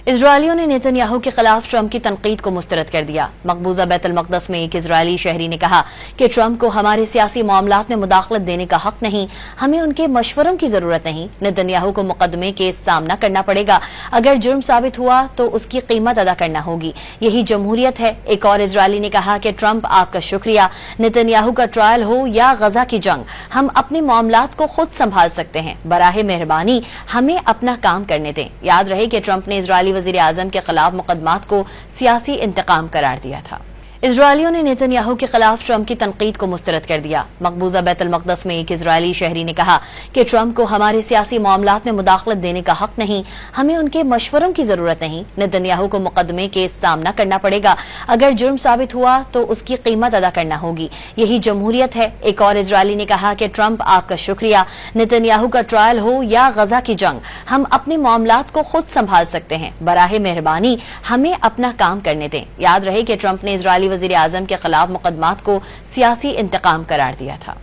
اسرائیلیوں نے نیتن یاہو کے خلاف ٹرمپ کی تنقید کو مسترد کر دیا۔ مقبوضہ بیت المقدس میں ایک اسرائیلی شہری نے کہا کہ ٹرمپ کو ہمارے سیاسی معاملات میں مداخلت دینے کا حق نہیں، ہمیں ان کے مشوروں کی ضرورت نہیں۔ نیتن یاہو کو مقدمے کے سامنا کرنا پڑے گا، اگر جرم ثابت ہوا تو اس کی قیمت ادا کرنا ہوگی، یہی جمہوریت ہے۔ ایک اور اسرائیلی نے کہا کہ ٹرمپ آپ کا شکریہ، نیتن یاہو کا ٹرائل ہو یا غزہ کی جنگ، ہم اپنے معاملات کو خود سنبھال سکتے ہیں، براہ مہربانی ہمیں اپنا کام کرنے دیں۔ یاد رہے کہ ٹرمپ نے اسرائیلی وزیر اعظم کے خلاف مقدمات کو سیاسی انتقام قرار دیا تھا۔ اسرائیلیوں نے نیتن یاہو کے خلاف ٹرمپ کی تنقید کو مسترد کر دیا۔ مقبوضہ بیت المقدس میں ایک اسرائیلی شہری نے کہا کہ ٹرمپ کو ہمارے سیاسی معاملات میں مداخلت دینے کا حق نہیں، ہمیں ان کے مشوروں کی ضرورت نہیں۔ نیتن یاہو کو مقدمے کے سامنا کرنا پڑے گا، اگر جرم ثابت ہوا تو اس کی قیمت ادا کرنا ہوگی، یہی جمہوریت ہے۔ ایک اور اسرائیلی نے کہا کہ ٹرمپ آپ کا شکریہ، نیتن یاہو کا ٹرائل ہو یا غزہ کی جنگ، ہم اپنے معاملات کو خود سنبھال سکتے ہیں، براہ مہربانی ہمیں اپنا کام کرنے دیں۔ یاد رہے کہ ٹرمپ نے اسرائیلی وزیر اعظم کے خلاف مقدمات کو سیاسی انتقام قرار دیا تھا۔